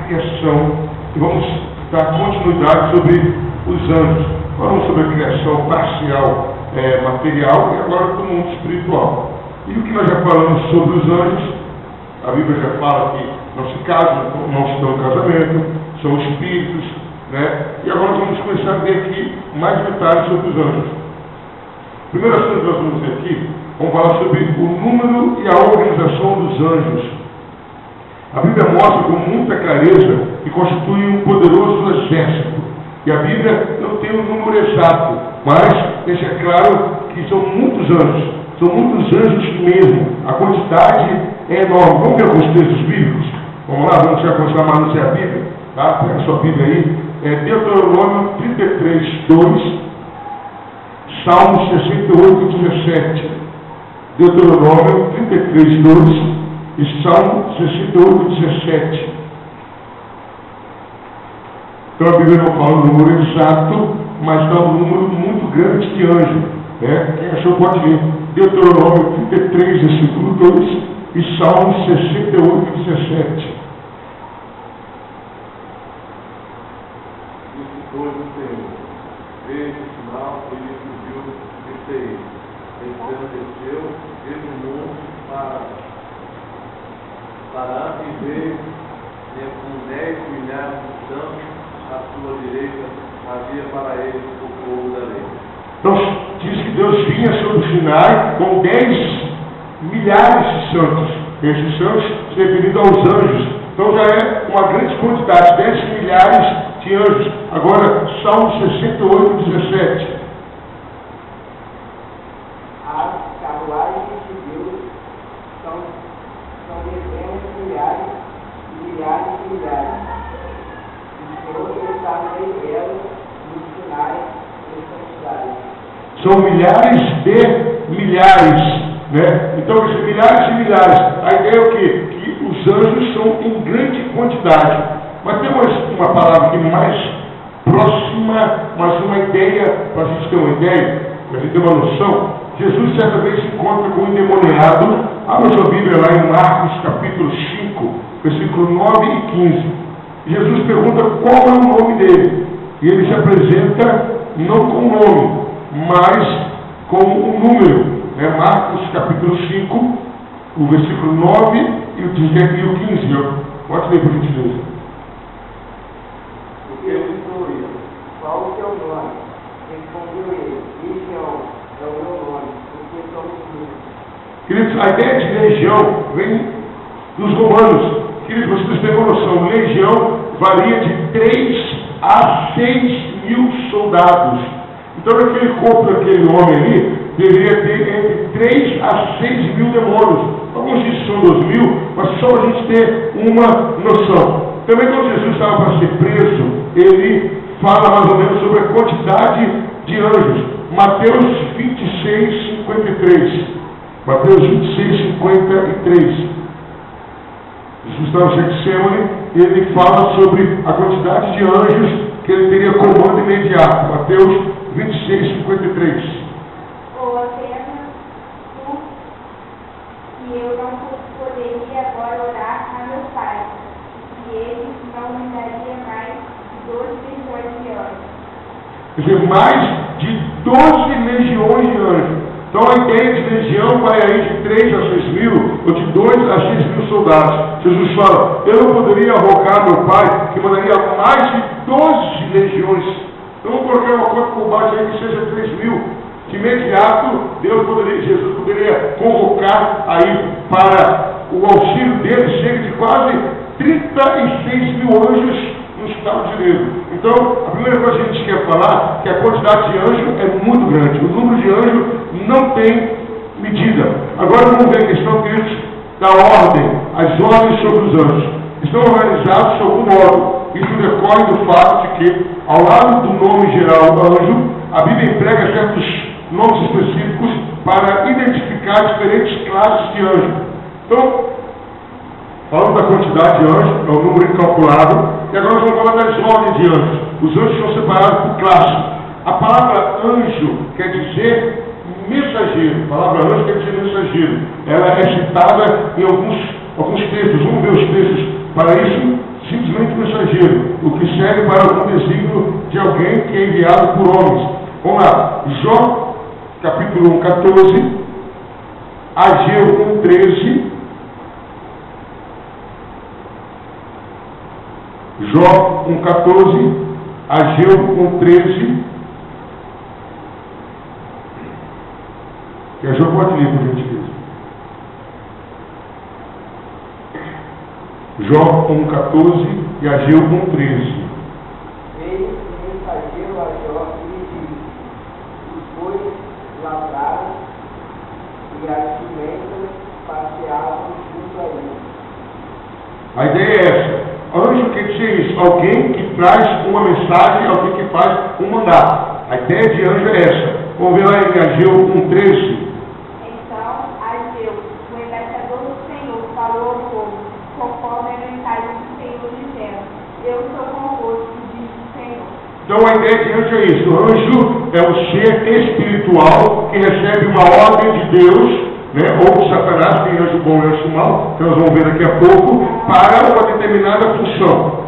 criação e vamos dar continuidade sobre os anjos. Falamos sobre a criação parcial material e agora do mundo espiritual. E o que nós já falamos sobre os anjos, a Bíblia já fala que não se casam, não se dão casamento, são espíritos, né? E agora nós vamos começar a ver aqui mais detalhes sobre os anjos. Primeiro assunto que nós vamos ver aqui, vamos falar sobre o número e a organização dos anjos. A Bíblia mostra com muita clareza que constitui um poderoso exército. E a Bíblia não tem um número exato, mas deixa claro que são muitos anjos. São muitos anjos mesmo. A quantidade é enorme. Vamos ver alguns textos bíblicos? Vamos lá, vamos já começar a manusear a Bíblia. Tá? Pega a sua Bíblia aí. Deuteronômio 33, 2. Salmo 68, 17. Deuteronômio 33, 2. E Salmo 68, 17. Então a Bíblia não fala o número exato, mas dá um número muito grande de anjos. Né? Quem achou pode ler. Deuteronômio 33, versículo 2 e Salmo 68, 17. Para viver com 10 milhares de santos à sua direita, havia para ele o povo da lei. Então, diz que Deus vinha sobre o Sinai com 10 milhares de santos. Esses santos se referindo aos anjos. Então já é uma grande quantidade, 10 milhares de anjos. Agora, Salmo 68, 17. As carruagens de Deus são dezenas de milhares e milhares de milhares. O Senhor está no meio delas, nos sinais e santidade. São milhares de milhares, né? Então, esses milhares de milhares, a ideia é o quê? Que os anjos são em grande quantidade. Mas tem uma palavra aqui mais próxima, mas uma ideia, para a gente ter uma ideia, para a gente ter uma noção. Jesus certa vez se encontra com um endemoniado. Abra sua Bíblia lá em Marcos capítulo 5, versículo 9 e 15. Jesus pergunta qual é o nome dele. E ele se apresenta não com o nome, mas com um número. Marcos capítulo 5, o versículo 9 e o 15. Pode ler, por gentileza. Porque eu disse, qual o teu nome? Respondeu ele, Legião é o meu nome, porque somos muitos. Queridos, a ideia de legião vem dos romanos. Queridos, vocês têm uma noção, legião varia de 3 a 6 mil soldados. Então, aquele corpo daquele homem ali deveria ter entre 3 a 6 mil demônios. Alguns dizem que são 2 mil, mas só a gente ter uma noção. Também, quando Jesus estava para ser preso, ele fala mais ou menos sobre a quantidade de anjos. Mateus 26, 53. Mateus 26, 53. Jesus estava em Getsemane e ele fala sobre a quantidade de anjos que ele teria comando imediato. Mateus 26, 53. Ou apenas tu e eu não poderia agora orar a meu Pai, e ele não me daria mais de 12 legiões de anjos. Quer dizer, mais de 12 legiões de anjos. Então a ideia de legião vai aí de 3 a 6 mil, ou de 2 a 6 mil soldados. Jesus fala, eu não poderia rogar ao meu Pai que mandaria mais de 12 legiões. Então vamos colocar uma conta por baixo aí que seja 3 mil. De imediato, Jesus poderia convocar aí para o auxílio dele, chega de quase 36 mil anjos no Estado de Deus. Então, a primeira coisa que a gente quer falar é que a quantidade de anjos é muito grande. O número de anjos não tem medida. Agora vamos ver a questão da ordem, as ordens sobre os anjos. Estão organizados de algum modo. Isso decorre do fato de que, ao lado do nome geral anjo, a Bíblia emprega certos nomes específicos para identificar diferentes classes de anjos. Então, falando da quantidade de anjos, é um número incalculável, e agora nós vamos falar das ordens de anjos. Os anjos são separados por classe. A palavra anjo quer dizer mensageiro. A palavra anjo quer dizer mensageiro. Ela é citada em alguns textos. Vamos ver os textos para isso, simplesmente no o que serve para algum desígnio de alguém que é enviado por homens. Vamos lá, Jó, capítulo 1, 14, Ageu 1, 13, Jó 1, 14, Ageu 1, 13, que a Jó pode ler, por gentileza. Jó 1, 14 e Ageu 1, 13. Veio o mensageiro a Jó e lhe disse: os bois labraram e as jumentas passeavam junto a ele. A ideia é essa. Anjo quer dizer isso, alguém que traz uma mensagem, alguém que faz um mandato. A ideia de anjo é essa. Vamos ver lá em Ageu 1, 13. Então Ageu, o embaixador do Senhor, falou ao povo, conforme a mensagem do Senhor, dizendo: eu sou convosco, diz o Senhor. Então a ideia de anjo é isso. O anjo é um ser espiritual que recebe uma ordem de Deus, né, ou de Satanás, tem anjo bom e anjo mau, que nós vamos ver daqui a pouco, para uma determinada função.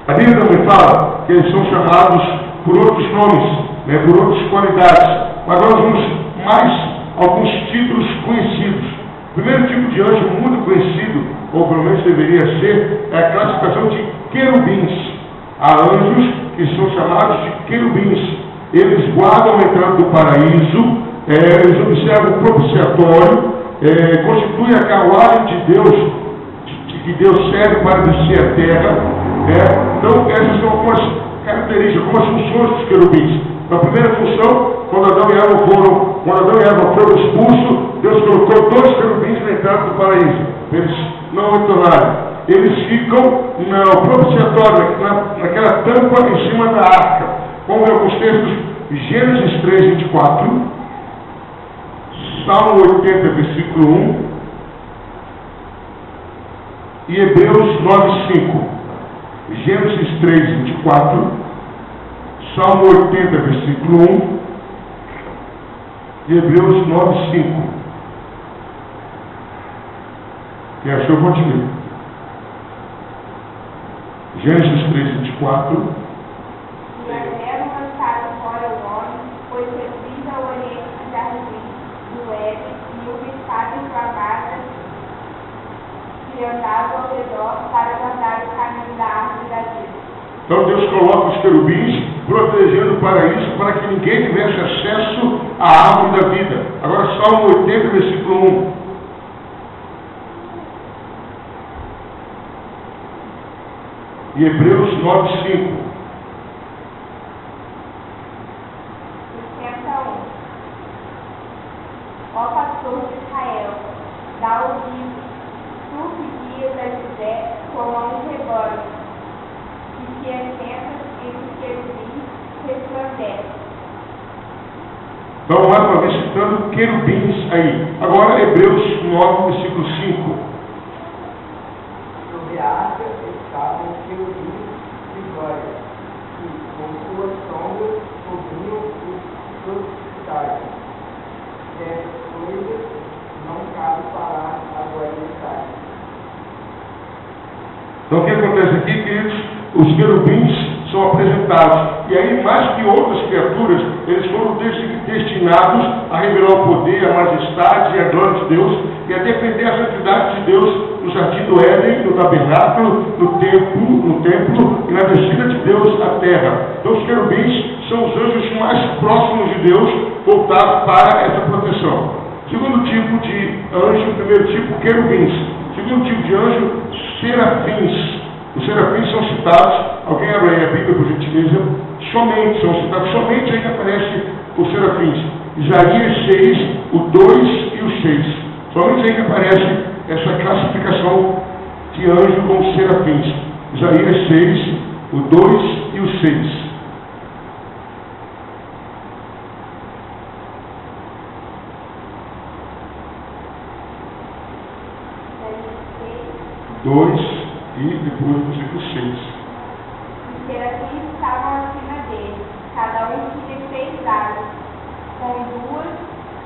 A Bíblia também fala que eles são chamados por outros nomes, né, por outras qualidades. Mas nós vamos mais alguns títulos conhecidos. O primeiro tipo de anjo muito conhecido, ou pelo menos deveria ser, é a classificação de querubins. Há anjos que são chamados de querubins. Eles guardam a entrada do paraíso, eles observam o propiciatório, constituem a carruagem de Deus, que Deus serve para descer a terra. Então, essas são algumas características, algumas funções dos querubins. A primeira função, quando Adão e Eva foram expulsos, Deus colocou 2 querubins na entrada do paraíso, para eles não retornarem. Eles ficam no propiciatório, naquela tampa em cima da arca. Vamos ver alguns textos, Gênesis 3, 24, Salmo 80, versículo 1, e Hebreus 9, 5. Gênesis 3, 24, Salmo 80, versículo 1, e Hebreus 9, 5. Quem achou, pode ler. Gênesis 3, 24. E até lançaram fora o homem, pois servia ao oriente do jardim do Éden, e uma espada inflamada que andava ao redor para guardar o caminho da árvore da vida. Então Deus coloca os querubins protegendo o paraíso para que ninguém tivesse acesso à árvore da vida. Agora Salmo 80, versículo 1. E Hebreus 9, 5. Ó pastor de Israel, dá ouvido, tu que guias a José como a um rebanho, e que assentas entre os querubins, resplandece. Então, mais uma vez, citando querubins aí. Agora, Hebreus 9, versículo 5. Sobre a arca estavam querubins de glória, que com suas sombras cobriam os crucificários. Dessas coisas não cabe falar agora em detalhe. Então, o que acontece aqui, queridos? Os querubins são apresentados. E aí, mais que outras criaturas, eles foram destinados a revelar o poder, a majestade e a glória de Deus e a defender a santidade de Deus no jardim do Éden, no tabernáculo, no templo e na descida de Deus à terra. Então, os querubins são os anjos mais próximos de Deus, voltados para essa proteção. Segundo tipo de anjo, primeiro tipo, querubins. Segundo tipo de anjo, serafins. Os serafins são citados, alguém abre aí a Bíblia por gentileza, são citados somente aí que aparece os serafins. Isaías 6, o 2 e o 6. Somente aí que aparece essa classificação de anjo com serafins. Isaías 6, o 2 e o 6. E depois o versículo 6. Os serafins estavam acima dele, cada um tinha 6 asas, com 2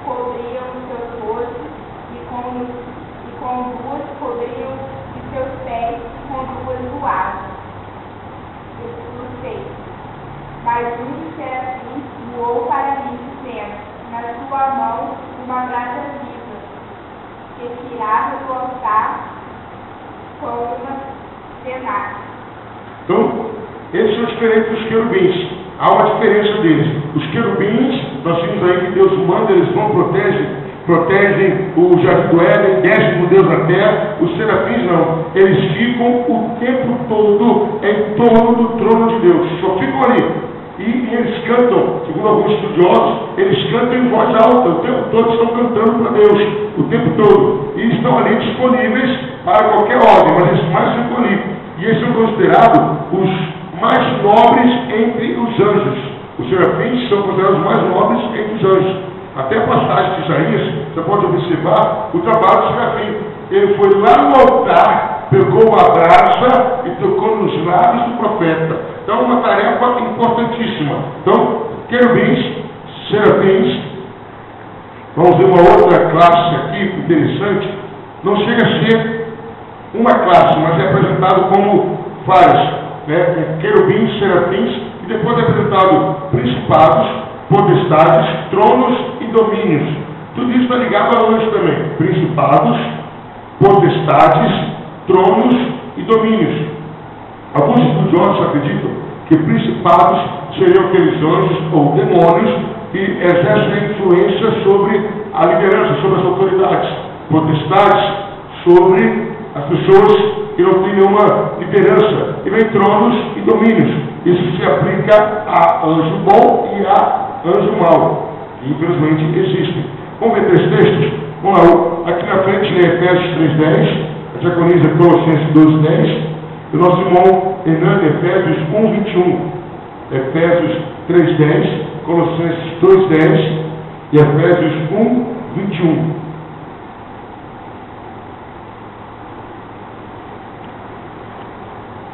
cobriam os seus rostos, e com 2 cobriam os seus pés, e com 2 voavam. com uma tenaz. Então, eles são diferentes dos querubins. Há uma diferença deles. Os querubins, nós vimos aí que Deus manda, eles vão, protegem o jardim do Éden, descem com Deus na terra. Os serafins não. Eles ficam o tempo todo em torno do trono de Deus. Só ficam ali. E eles cantam, segundo alguns estudiosos, eles cantam em voz alta. O tempo todo estão cantando para Deus. O tempo todo. E estão ali disponíveis para qualquer ordem, mas eles mais ficam ali. E eles são considerados os mais nobres entre os anjos. Os serafins são considerados os mais nobres entre os anjos. Até a passagem de Isaías, você pode observar o trabalho do serafim. Ele foi lá no altar, pegou uma brasa e tocou nos lábios do profeta. Então, uma tarefa importantíssima. Então, querubins, serafins, vamos ver uma outra classe aqui, interessante. Não chega a ser uma classe, mas é apresentado como várias. Querubins, serafins, e depois é apresentado principados, potestades, tronos e domínios. Tudo isso está ligado a anjos também. Principados, potestades, tronos e domínios. Alguns estudiosos acreditam que principados seriam aqueles anjos ou demônios que exercem influência sobre a liderança, sobre as autoridades. Potestades sobre as pessoas que não têm nenhuma liderança. E vem tronos e domínios. Isso se aplica a anjo bom e a anjo mau. Que infelizmente existem. Vamos ver três textos? Vamos lá. Aqui na frente é Efésios 3:10. A diaconisa é Colossenses 2:10. E o nosso irmão Hernando, Efésios 1:21. Efésios 3:10. Colossenses 2:10. E Efésios 1:21.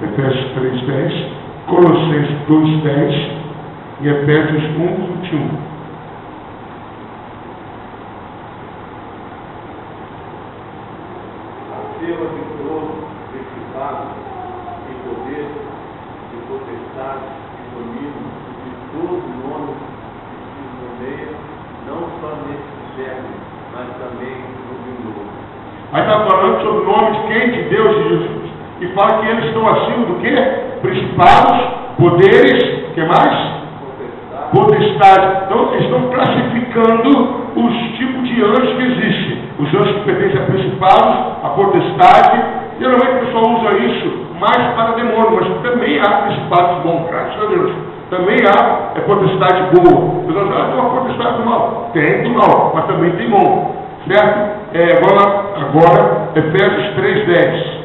Efésios 3:10, Colossenses 2:10 e Efésios 1:21. Acima de todo principado e poder, de potestade e domínio, de todo nome que se nomeia, não só nesse século, mas também no vindouro. Aí está falando sobre o nome de quem? De Deus e Jesus. E fala que eles estão acima do quê? Principados, poderes, o que mais? Potestade. Então, eles estão classificando os tipos de anjos que existem. Os anjos que pertencem a principados, a potestade. Geralmente o pessoal usa isso mais para demônio, mas também há principados bons, graças a Deus. Também há potestade boa. Os anjos tem uma potestade do mal. Tem do mal, mas também tem bom. Certo? Agora Efésios 3:10.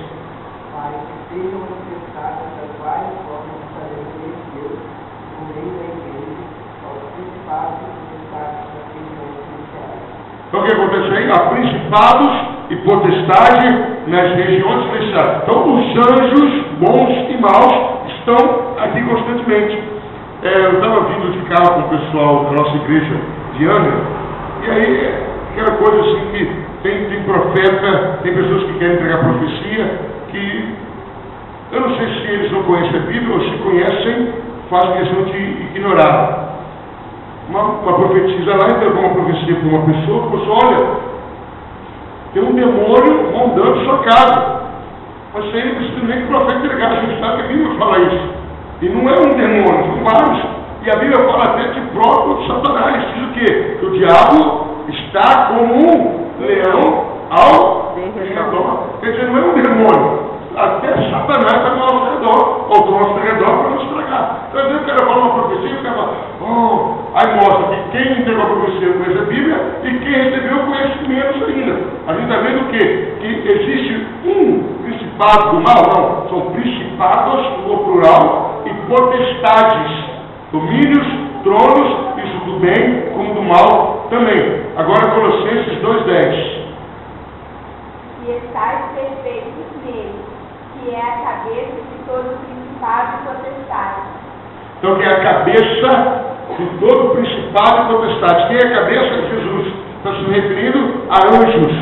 Então o que acontece aí? Há principados e potestade nas regiões celestiais. Então os anjos bons e maus estão aqui constantemente. Eu estava vindo de carro com o pessoal da nossa igreja de Angra, e aí aquela coisa assim que tem profeta, tem pessoas que querem entregar profecia, que eu não sei se eles não conhecem a Bíblia ou se conhecem, fazem questão de ignorar. Uma profetisa lá entregou uma profecia para uma pessoa, que falou: olha, tem um demônio rondando sua casa. Mas isso aí não precisa nem que o profeta entregar, a gente sabe que a Bíblia fala isso. E não é um demônio, são vários. E a Bíblia fala até de próprio de Satanás. Diz o quê? Que o diabo está como um leão ao redor. Quer dizer, não é um demônio. Até Satanás está ao nosso redor, ou do nosso redor para nos estragar. Então, às vezes o cara fala uma profecia e o cara fala: aí mostra que quem entregou a profecia conhece a Bíblia e quem recebeu conhece menos ainda. A gente está vendo o quê? Que existe um principado do mal? Não, são principados no plural e potestades, domínios, tronos, isso do bem como do mal também. Agora Colossenses 2:10. E estáis perfeitos nele, que é a cabeça de todo principado e potestade. Então, que é a cabeça de todo principado e potestade. Quem é a cabeça? Jesus. Está se referindo a anjos.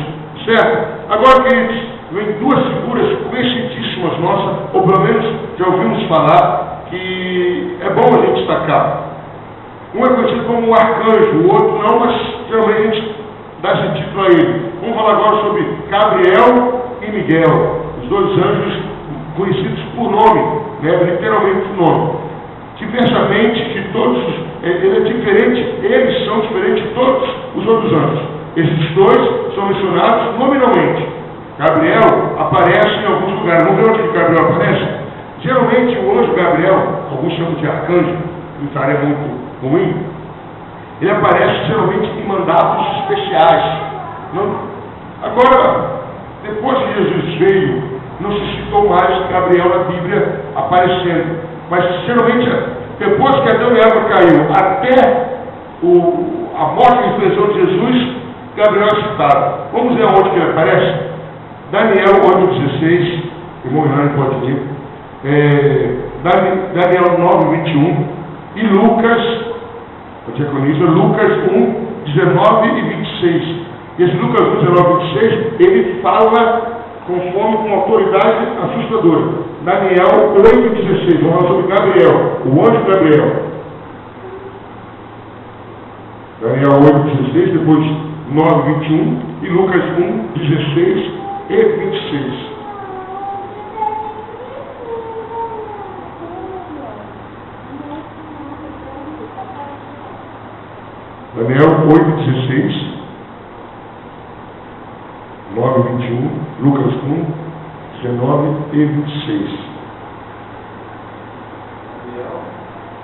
Certo? Agora, queridos, vem duas figuras conhecidíssimas nossas, ou pelo menos já ouvimos falar, que é bom a gente destacar. Um é conhecido como um arcanjo, o outro não, mas geralmente a gente dá esse título a ele. Vamos falar agora sobre Gabriel e Miguel. os dois anjos conhecidos por nome, né, literalmente por nome. Diversamente de todos, ele é diferente, eles são diferentes de todos os outros anjos. Esses dois são mencionados nominalmente. Gabriel aparece em alguns lugares. Vamos ver onde que Gabriel aparece? Geralmente o anjo Gabriel, alguns chamam de arcanjo, que não é muito ruim, ele aparece geralmente em mandatos especiais. Não? Agora, depois que Jesus veio, não se citou mais Gabriel na Bíblia aparecendo. Mas geralmente, depois que Adão e Eva caiu, até a morte e a ressurreição de Jesus, Gabriel é citado. Vamos ver aonde que ele aparece? Daniel 8,16, irmão Hernani pode ler. Daniel 9,21 e Lucas, o diaconista, Lucas 1, 19 e 26. E esse Lucas 1, 19 e 26, ele fala com autoridade assustadora. Daniel 8,16, vamos falar sobre Gabriel, o anjo Gabriel. Daniel 8,16, depois 9,21 e Lucas 1, 16 e 26. Daniel 8,16, 9,21, Lucas 1, 19 e 26.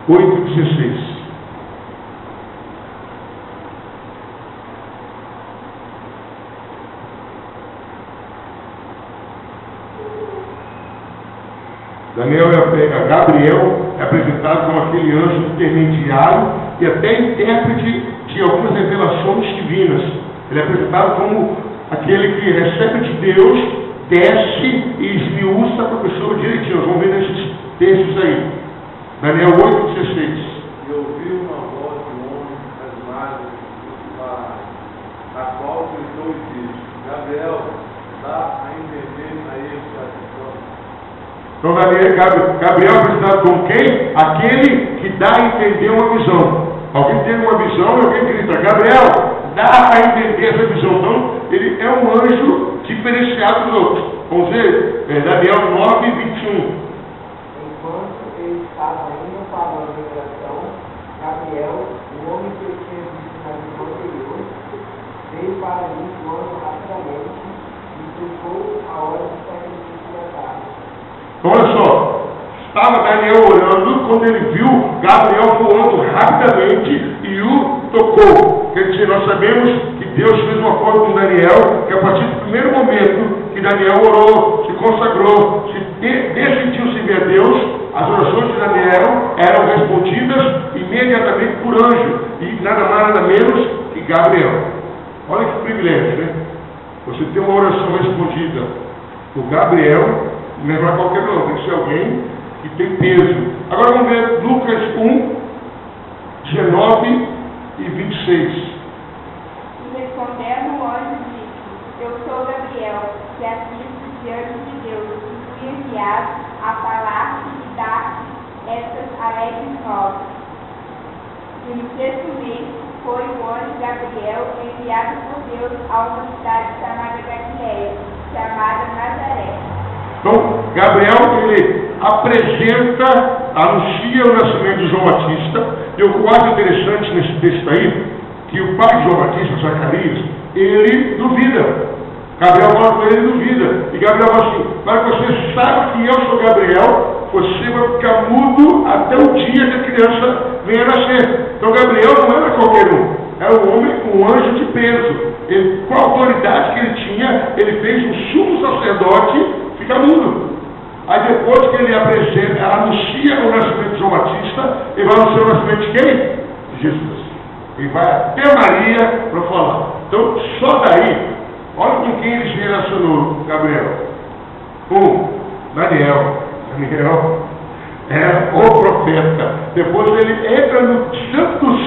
8,16. Gabriel é apresentado como aquele anjo intermediário e até intérprete de algumas revelações divinas. Ele é apresentado como aquele que recebe de Deus, desce e esmiuça para a pessoa direitinho. Nós vamos ver nesses textos aí. Daniel 8,16. E ouviu uma voz de um homem das margens do mar, a qual gritou e disse: Gabriel, dá a entender a este a visão. Então Gabriel é apresentado como quem? Aquele que dá a entender uma visão. Alguém tem uma visão e alguém grita: Gabriel, dá a entender essa visão. Então, ele é um anjo diferenciado dos outros. Vamos ver, Daniel 9, 21. Enquanto ele estava ainda falando em oração, Gabriel, o homem que eu tinha visto na visão anterior, veio para mim voando rapidamente e tocou a hora do sacrifício da tarde. Então, olha só, estava Daniel orando quando ele viu Gabriel voando rapidamente e o tocou. Quer dizer, nós sabemos que Deus fez um acordo com Daniel, que a partir do primeiro momento que Daniel orou, se consagrou, se decidiu servir a Deus, as orações de Daniel eram respondidas imediatamente por anjo, e nada mais nada menos que Gabriel. Olha que privilégio, né? Você tem uma oração respondida por Gabriel, não é para qualquer não, tem que ser alguém que tem peso. Agora vamos ver Lucas 1, 19 e 26. E respondendo o anjo disse: Eu sou Gabriel, que assisto diante de Deus, e fui enviado a falar e dar estas alegres novas. E no sexto mês foi o anjo Gabriel enviado por Deus a uma cidade chamada Galileia, chamada Nazaré. Então, Gabriel, ele anuncia o nascimento de João Batista. E o que eu acho interessante nesse texto aí, que o pai de João Batista, Zacarias, ele duvida. Gabriel fala com ele, ele duvida. E Gabriel fala assim: para que você saiba que eu sou Gabriel, você vai ficar mudo até o dia que a criança venha nascer. Então Gabriel não era qualquer um, era um homem, um anjo de peso. Ele, com a autoridade que ele tinha, ele fez um sumo sacerdote ficar mudo. Aí depois que ele anuncia o nascimento de João Batista, ele vai anunciar o nascimento de quem? De Jesus. Ele vai até Maria para falar. Então, só daí, olha com quem ele se relacionou, Gabriel. Daniel. Daniel é o profeta. Depois ele entra no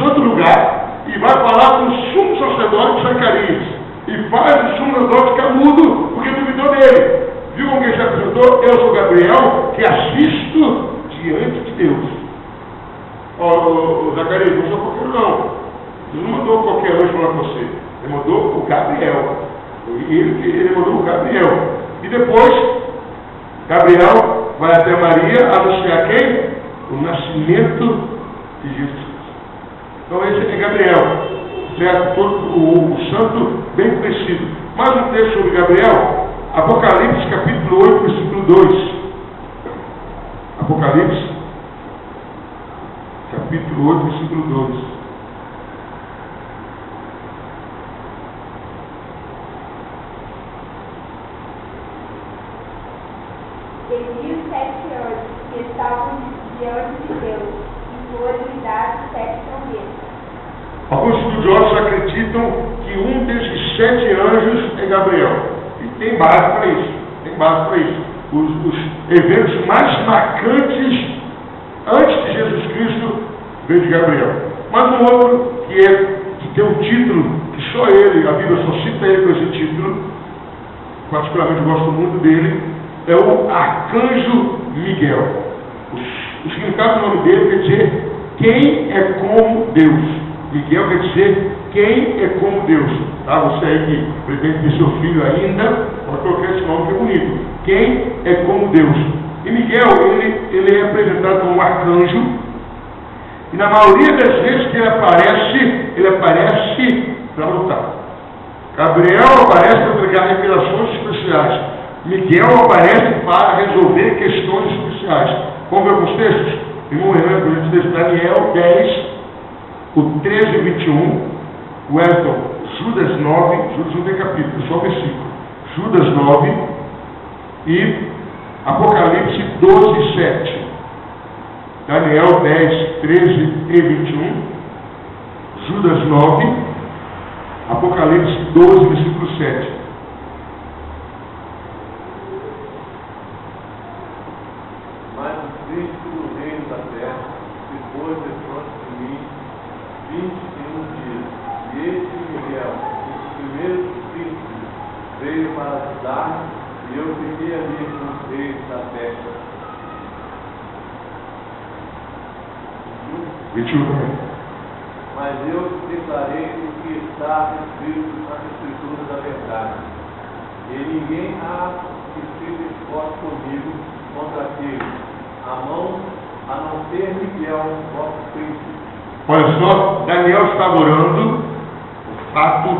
santo lugar e vai falar com o sumo sacerdote Zacarias. E faz o sumo sacerdote ficar mudo, porque duvidou dele. Viu como ele se apresentou? Eu sou Gabriel, que assisto diante de Deus. Zacarias, não sou qualquer não. Ele não mandou qualquer anjo falar com você. Ele mandou o Gabriel. Ele mandou o Gabriel. E depois, Gabriel vai até Maria anunciar quem? O nascimento de Jesus. Então esse é Gabriel, certo? O santo bem conhecido. Mais um texto sobre Gabriel, Apocalipse capítulo 8, versículo 2. Apocalipse capítulo 8, versículo 2. Viu 7 anjos que estavam diante de Deus, e foram-lhe dados 7 trombetas. Alguns estudiosos acreditam que um desses 7 anjos é Gabriel. E tem base para isso. Tem base para isso. Os eventos mais marcantes antes de Jesus Cristo veio de Gabriel. Mas um outro que tem um título que só ele, a Bíblia só cita ele com esse título, particularmente eu gosto muito dele, é o Arcanjo Miguel. O significado do nome dele quer dizer quem é como Deus. Miguel quer dizer quem é como Deus. Tá? Você aí que pretende ter seu filho ainda, pode colocar esse nome que é bonito. Quem é como Deus. E Miguel, ele é apresentado como um arcanjo. E na maioria das vezes que ele aparece para lutar. Gabriel aparece para entregar revelações especiais. Miguel aparece para resolver questões especiais. Vamos ver alguns textos? Irmão Renan, por exemplo, Daniel 10, o 13 e 21, o Elton, Judas 9, Judas não tem capítulo, só versículo. Judas 9 e Apocalipse 12, 7. Daniel 10, 13 e 21, Judas 9, Apocalipse 12, versículo 7. Mas o príncipe do reino da terra se pôs defronte de mim 21 dias. E este Miguel, o primeiro príncipe, veio para ajudar, e eu fiquei ali com os reis da terra. 21 também. Mas eu declarei o que está escrito nas escrituras da verdade. E ninguém há que seja exposto comigo contra aquele, a não ser Miguel, vosso príncipe. Olha só, Daniel estava orando, o fato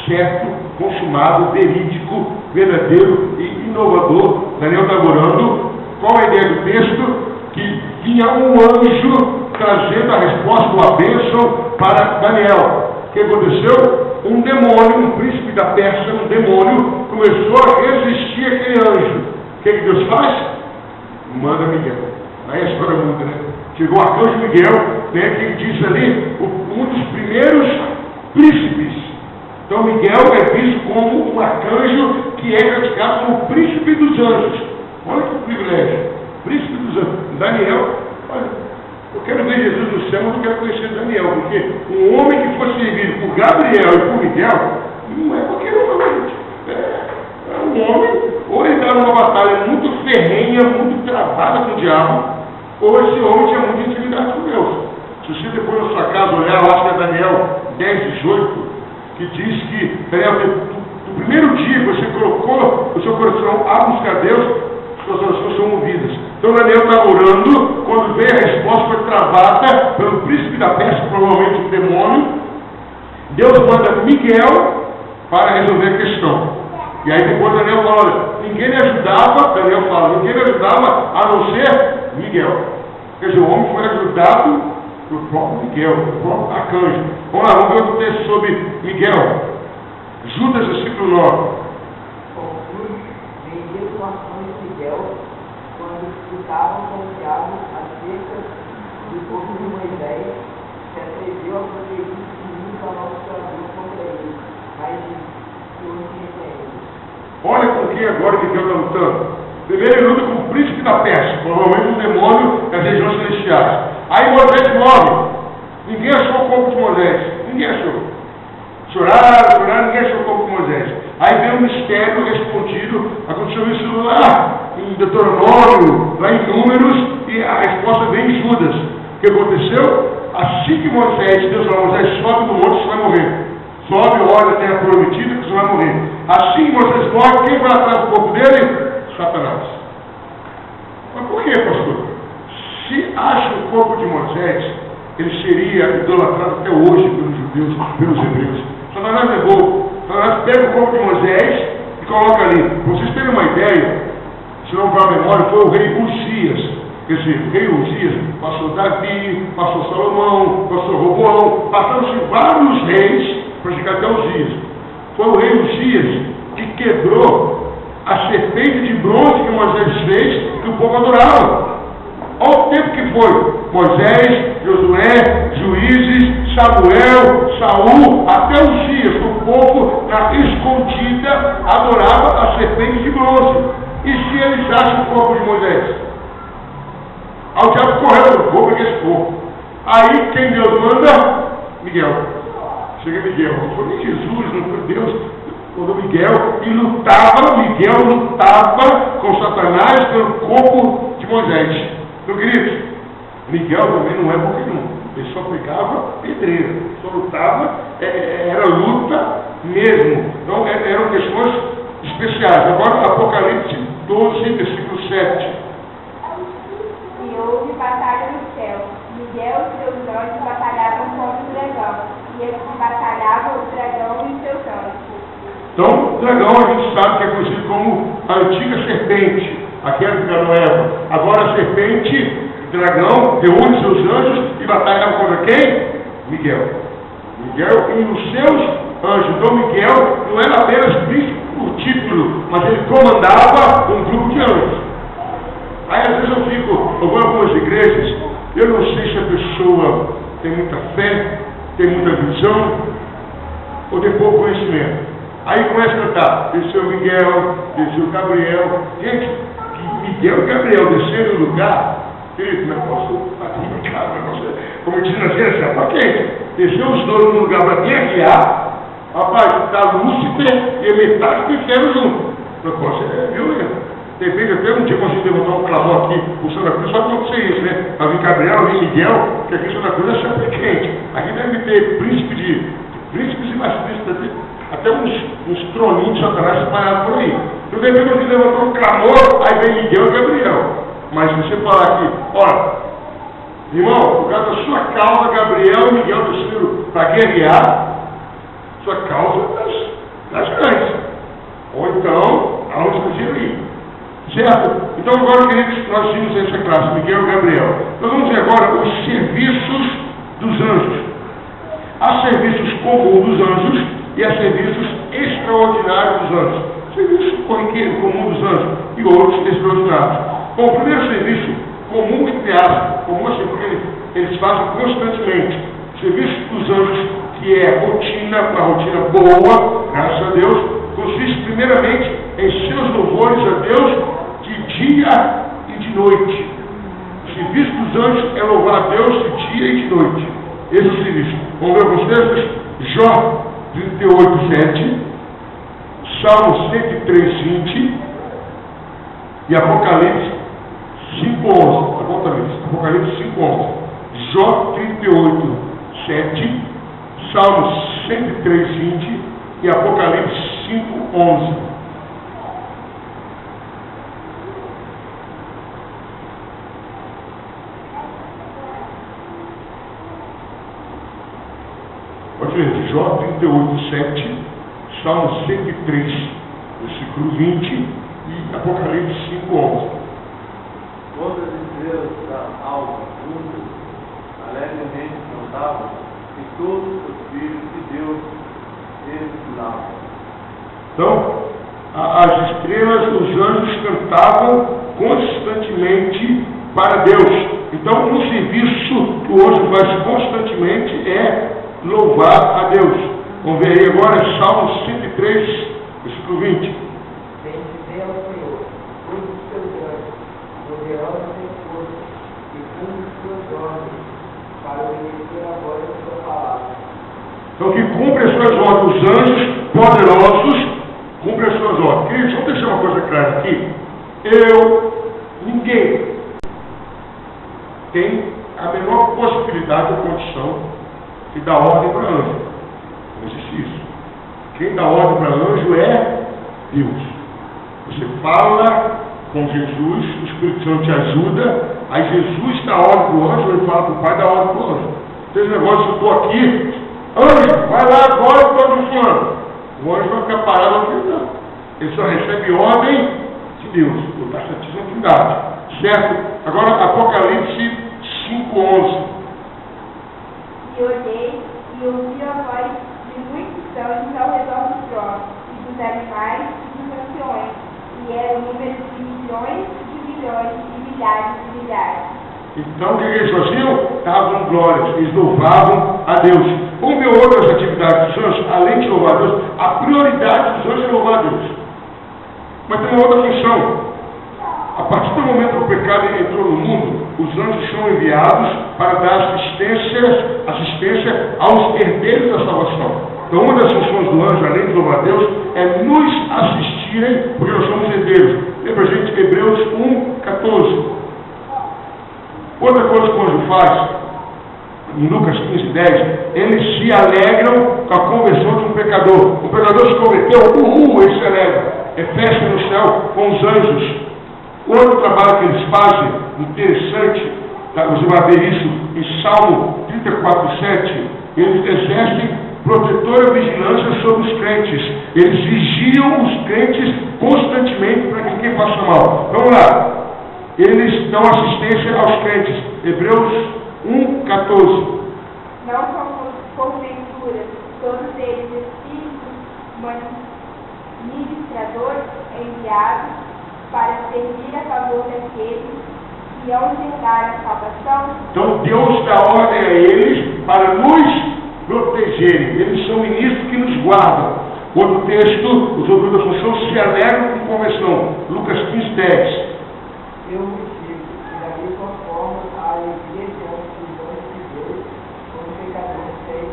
certo, consumado, verídico, verdadeiro e inovador. Daniel estava orando. Qual a ideia do texto? Que vinha um anjo trazendo a resposta, uma bênção para Daniel. O que aconteceu? Um demônio, um príncipe da Pérsia, um demônio, começou a resistir àquele anjo. O que Deus faz? Manda Miguel. Aí a história muda, né? Chegou o arcanjo Miguel, né, que diz ali, um dos primeiros príncipes. Então Miguel é visto como um arcanjo que é classificado como o príncipe dos anjos. Olha que privilégio. Príncipe dos anjos. Daniel, olha, eu quero ver Jesus no céu, mas eu quero conhecer Daniel, porque um homem que foi servido por Gabriel e por Miguel, não é qualquer um, gente. É um homem, ou ele está numa batalha muito ferrenha, muito travada com o diabo, ou esse homem tinha muita intimidade com Deus. Se você depois na sua casa olhar, eu acho que é Daniel 10, 18, que diz que, Daniel, no primeiro dia que você colocou o seu coração a buscar Deus, suas orações são ouvidas. Então Daniel está orando, quando veio a resposta foi travada pelo príncipe da Pérsia, provavelmente um demônio. Deus manda Miguel para resolver a questão. E aí depois Daniel fala, olha, ninguém me ajudava, Daniel fala, ninguém me ajudava a não ser Miguel. Quer dizer, o homem foi ajudado pelo próprio Miguel, pelo próprio arcanjo. Vamos lá, vamos ver outro texto sobre Miguel. Judas, versículo 9. Conclui, bendito o arcanjo Miguel, quando disputavam com o diabo acerca do corpo de Moisés, se atreveu a proteger os inimigos ao nosso Senhor contra ele, mas que o repreende. Olha com quem agora Miguel está lutando. Primeiro ele luta com o príncipe da Pérsia, provavelmente um demônio das regiões celestiais. Aí Moisés morre. Ninguém achou o corpo de Moisés. Ninguém achou. Choraram, ninguém achou o corpo de Moisés. Aí veio um mistério respondido. Aconteceu isso lá em Deuteronômio, lá em Números, e a resposta vem em Judas. O que aconteceu? Assim que Moisés, Deus falou, Moisés, sobe do monte, você vai morrer. Sobe, olha a terra prometida, que você vai morrer. Assim que Moisés morre, quem vai atrás do corpo dele? Satanás. corpo de Moisés, ele seria idolatrado até hoje pelos judeus, pelos hebreus. Satanás levou, Satanás pega o corpo de Moisés e coloca ali. Para vocês terem uma ideia, se não for a memória, foi o rei Uzias. Quer dizer, o rei Uzias passou Davi, passou Salomão, passou Roboão, passaram-se vários reis para chegar até Uzias. Foi o rei Uzias que quebrou a serpente de bronze que Moisés fez, que o povo adorava. Olha o tempo que foi: Moisés, Josué, Juízes, Samuel, Saul, até Uzias. O povo, na escondida, adorava a serpente de bronze. E se eles acham o corpo de Moisés? Aí o diabo correu, vou pegar esse corpo. Aí quem Deus manda? Miguel. Chega Miguel. Não foi nem Jesus, não foi Deus. Mandou Miguel e lutava. Miguel lutava com Satanás pelo corpo de Moisés. Meu querido, Miguel também não é qualquer um. Ele só pegava pedreira, só lutava, era luta mesmo. Então eram questões especiais. Agora Apocalipse 12, versículo 7. E houve batalha no céu. Miguel e seus anjos batalhavam contra o dragão. E eles batalhavam o dragão e seus anjos. Então, o dragão a gente sabe que é conhecido como a antiga serpente, aquela que enganou Eva. Agora a serpente, o dragão, reúne seus anjos e batalhava contra quem? Miguel. Miguel e os seus anjos. Então Miguel não era apenas príncipe por título, mas ele comandava um grupo de anjos. Aí às vezes eu vou em algumas igrejas, eu não sei se a pessoa tem muita fé, tem muita visão, ou tem pouco conhecimento. Aí começa a cantar, desceu Miguel, desceu Gabriel. Gente, Miguel e Gabriel desceram no lugar, querido, negócio, como diz na ciência, para quem? Desceu os dois no lugar para guerrear, rapaz, está Lúcifer e metade do inferno junto. O negócio é violento. De repente, até um dia consegui levantar um clamor aqui, o Santa Cruz, só acontecer isso, né? Para vir Gabriel, vir Miguel, que aqui Santa Cruz é sempre quente. Aqui deve ter príncipes e mais príncipes, até uns troninhos de Satanás espalhados por aí. Então, de repente, consegui levantar um clamor, aí vem Miguel e Gabriel. Mas se você falar aqui, olha, irmão, por causa da sua causa, Gabriel e Miguel desceram para guerrear, sua causa das grandes. Ou então, aonde você ir. Certo? Então agora, queridos, nós tínhamos essa classe, Miguel e Gabriel. Nós vamos ver agora os serviços dos anjos. Há serviços comuns dos anjos e há serviços extraordinários dos anjos. Serviço corriqueiro, comum dos anjos e outros extraordinários. Bom, o primeiro serviço comum entre aspas, comum assim, porque eles fazem constantemente. O serviço dos anjos, que é rotina, uma rotina boa, graças a Deus, consiste primeiramente em seus louvores a Deus de dia e de noite. O serviço dos anjos é louvar a Deus de dia e de noite. Esse é o serviço. Vamos ver alguns textos? Jó 38, 7, Salmo 103, 20 e Apocalipse 5, 11. Apocalipse 5, 11. Jó 38, 7, Salmo 103, 20 e Apocalipse 5, 11. Pode ver, Jó 38, 7, Salmo 103, versículo 20 e Apocalipse 5, 11. Quando as estrelas da alva juntas alegremente cantavam, e todos os filhos de Deus desfilavam. Então, as estrelas, os anjos cantavam constantemente para Deus. Então, um serviço que o anjo faz constantemente é louvar a Deus. Vamos ver aí agora Salmo 103, versículo 20. Bendizer ao Senhor, todos os seus anjos, poderosos em força, e cumpre suas ordens, para obedecer a voz da sua palavra. Então, que cumpre as suas ordens, os anjos poderosos cumprem as suas ordens. Queridos, vamos deixar uma coisa clara aqui. Ninguém tem a menor possibilidade ou condição de dar ordem para anjo. Não existe isso. Quem dá ordem para anjo é Deus. Você fala com Jesus, o Espírito Santo te ajuda, aí Jesus dá ordem para o anjo, ele fala para o Pai, dá ordem para o anjo. Tem esse negócio, eu estou aqui, anjo, vai lá agora, eu estou anunciando. O anjo vai ficar parado aqui, não. Ele só recebe ordem de Deus, o Santíssima Trindade. Certo? Agora, Apocalipse 5:11. E olhei e ouvi a voz de muitos anjos ao redor do trono, e dos animais e dos anciões, e era o número de milhões de milhões e milhares de milhares. Então, o que eles faziam? Davam glórias, eles louvavam a Deus. Vamos ver outras atividades dos anjos, além de louvar a Deus, a prioridade dos anjos é louvar a Deus. Mas tem uma outra função. A partir do momento que o pecado entrou no mundo, os anjos são enviados para dar assistência aos herdeiros da salvação. Então, uma das funções do anjo, além de louvar a Deus, é nos assistirem, porque nós somos herdeiros. Lembra, gente, Hebreus 1:14. Outra coisa que o anjo faz, em Lucas 15:10, eles se alegram com a conversão de um pecador. O pecador se converteu, eles se alegram. É festa no céu com os anjos. Outro trabalho que eles fazem, interessante, tá? Você vai ver isso em Salmo 34:7, eles exercem protetora vigilância sobre os crentes. Eles vigiam os crentes constantemente para que ninguém faça mal. Vamos lá. Eles dão assistência aos crentes. Hebreus 1:14. Não são porventura todos eles espíritos ministradores enviados para servir a favor daqueles que hão de herdar a salvação? Então Deus dá ordem a eles para nos protegerem. Eles são ministros que nos guardam. Outro texto, os outros da função se alegram com conversão. Lucas 15:10. Eu vos digo que da mesma forma a alegria diante dos olhos de Deus, como pecadores sem.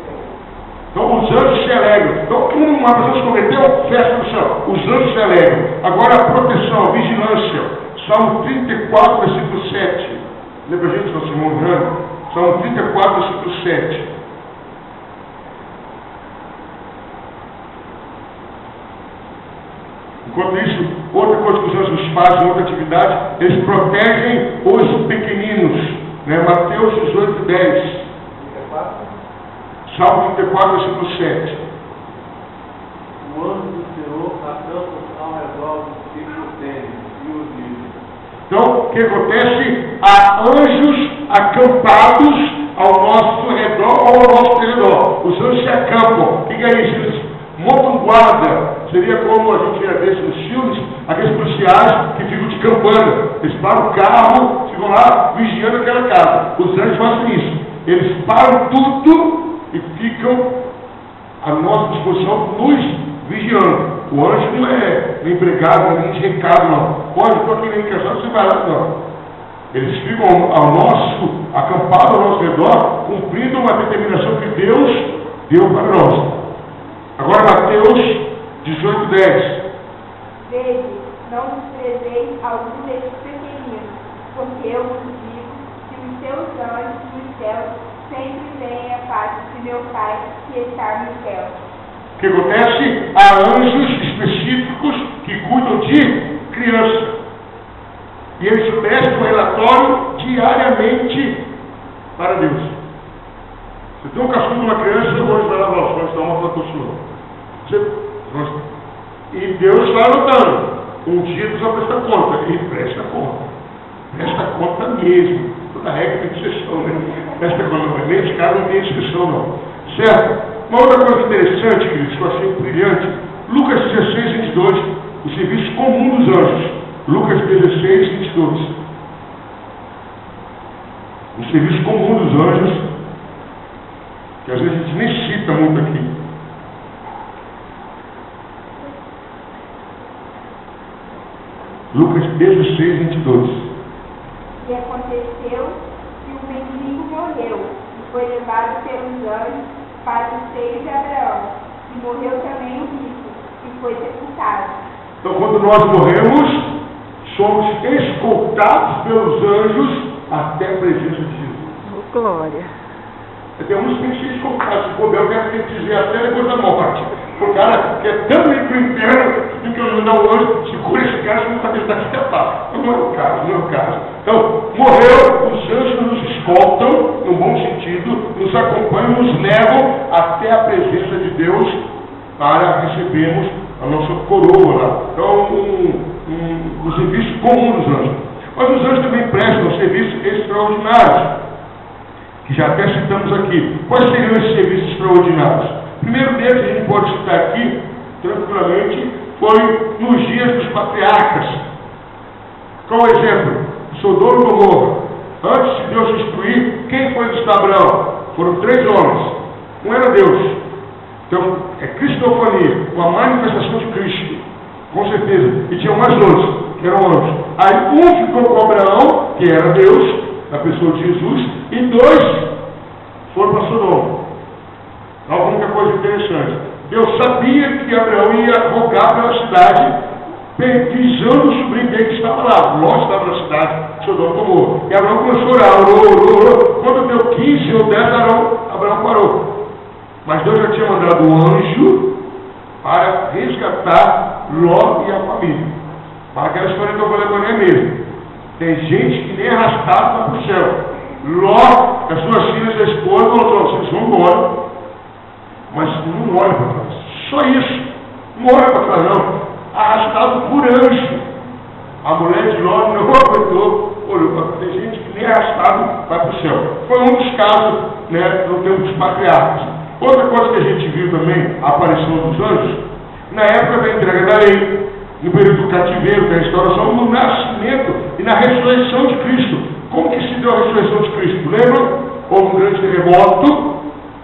Então os anjos se alegram. Então, uma pessoa se converteu, festa no céu. Os anjos se alegram. Agora a proteção, a vigilância. Salmo 34, versículo 7. Lembra, gente, nosso irmão Grande? Salmo 34, versículo 7. Enquanto isso, outra coisa que os anjos fazem, outra atividade, eles protegem os pequeninos. Né? Mateus 18:10. Salmo 34, versículo 7. O anjo do Senhor acampa ao redor dos que protege e os livra. Então, o que acontece? Há anjos acampados ao nosso redor ou ao nosso redor. Os anjos se acampam. O que é isso? Eles montam guarda. Seria como a gente já vê nos filmes, aqueles policiais que ficam de campana. Eles param o carro, ficam lá vigiando aquela casa. Os anjos fazem isso. Eles param tudo e ficam à nossa disposição, nos vigiando. O anjo não é empregado, não é de recado, não. Pode, estou aqui nem cansado, você vai lá, não. Eles ficam acampados ao nosso redor, cumprindo uma determinação que Deus deu para nós. Agora, Mateus 18:10. Vede, não desprezeis algum destes pequeninos, porque eu vos digo que os seus anjos nos céus sempre veem a face de meu Pai que está no céu. O que acontece? Há anjos específicos que cuidam de criança. E eles prestam relatório diariamente para Deus. Você tem um caçulo de uma criança, o anjo vai lá para os dar uma para caçula. E Deus está anotando. Um dia Deus vai prestar conta. Ele presta conta. Presta conta mesmo. Toda regra tem exceção, né? Presta conta. Nesse caso não tem exceção, não. Certo? Uma outra coisa interessante, queridos, que eu achei brilhante. Lucas 16:22. O serviço comum dos anjos. Lucas 16:22. O serviço comum dos anjos, que às vezes a gente nem cita muito aqui. Lucas 16:22. E aconteceu que o mendigo morreu e foi levado pelos anjos para o seio de Abraão. E morreu também o rico e foi sepultado. Então, quando nós morremos, somos escoltados pelos anjos até a presença de Jesus. Glória. Tem uns que têm que ser escoltados. Se for bem, eu quero dizer até depois da morte. O cara quer tanto ir para o inferno do que eu mandar o anjo, segura esse cara, senão vai tentar escapar. Não é o caso, não é o caso. Então, morreu, os anjos nos escoltam, no bom sentido, nos acompanham, nos levam até a presença de Deus para recebermos a nossa coroa lá. Então, um serviço comum dos anjos. Mas os anjos também prestam serviços extraordinários, que já até citamos aqui. Quais seriam esses serviços extraordinários? O primeiro deles, a gente pode citar aqui, tranquilamente, foi nos dias dos patriarcas. Qual o exemplo? Sodoma e Gomorra. Antes de Deus destruir, quem foi visitar Abraão? Foram 3 homens. Um era Deus. Então, é cristofania, uma manifestação de Cristo, com certeza. E tinham mais 2, que eram anjos. Aí um ficou com Abraão, que era Deus, na pessoa de Jesus, e 2 foram para Sodoma. Então, a única coisa interessante, Deus sabia que Abraão ia rogar pela cidade, visando o sobrinho dele que estava lá. Ló estava na cidade de Sodoma e Gomorra. E Abraão começou a orar, orou. Quando deu 15 ou 10, Abraão parou. Mas Deus já tinha mandado um anjo para resgatar Ló e a família. Para aquela história que eu falei agora é mesmo. Tem gente que nem arrastado vai para o céu. Ló, as suas filhas e a esposa, falou: vocês vão embora, mas não olha para trás. Só isso. Não olha para trás, não. Arrastado por anjo. A mulher de Ló não aguentou, olhou para trás. Tem gente que nem arrastado vai para o céu. Foi um dos casos, né, no tempo dos patriarcas. Outra coisa que a gente viu também, a aparição dos anjos, na época da entrega da lei, no período do cativeiro, da restauração, no nascimento e na ressurreição de Cristo. Como que se deu a ressurreição de Cristo? Lembram? Houve um grande terremoto.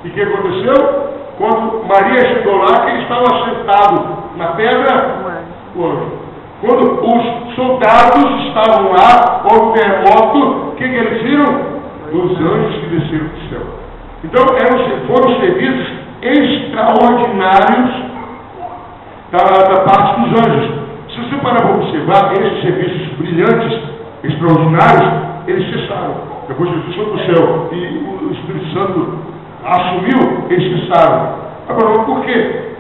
E o que aconteceu? Quando Maria chegou lá, quem estava sentado na pedra? O anjo. Quando os soldados estavam lá, houve um terremoto, o que eles viram? Os anjos que desceram do céu. Então, foram serviços extraordinários da parte dos anjos. Se você parar para observar, esses serviços brilhantes, extraordinários, eles cessaram. Depois que Jesus foi para o céu e o Espírito Santo assumiu, eles cessaram. Agora, por quê?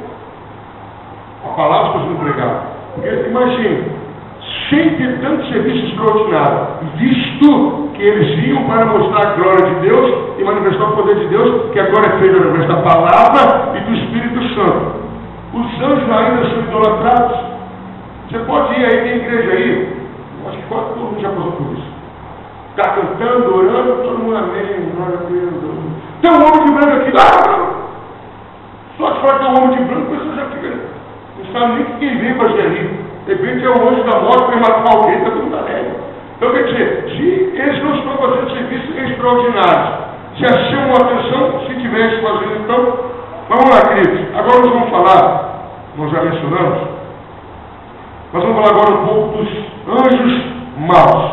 A palavra está sendo pregada. Porque, imagine, sem ter tanto serviço extraordinário, visto que eles vinham para mostrar a glória de Deus e manifestar o poder de Deus, que agora é feito através da palavra e do Espírito Santo. Os anjos ainda são idolatrados. Você pode ir aí, tem igreja aí, acho que quase todo mundo já passou por isso. Está cantando, orando, todo mundo amém, glória a Deus. Tem um homem de branco aqui, só que fala que é um homem de branco, a pessoa já fica, não sabe nem quem veio para gerir. De repente é o anjo da morte, vai matar alguém, está tudo alegre. Então, quer dizer, se eles não estão fazendo serviços extraordinários, já chamam a atenção, se tivesse fazendo, então, vamos lá, queridos. Agora nós vamos falar, nós já mencionamos, nós vamos falar agora um pouco dos anjos maus,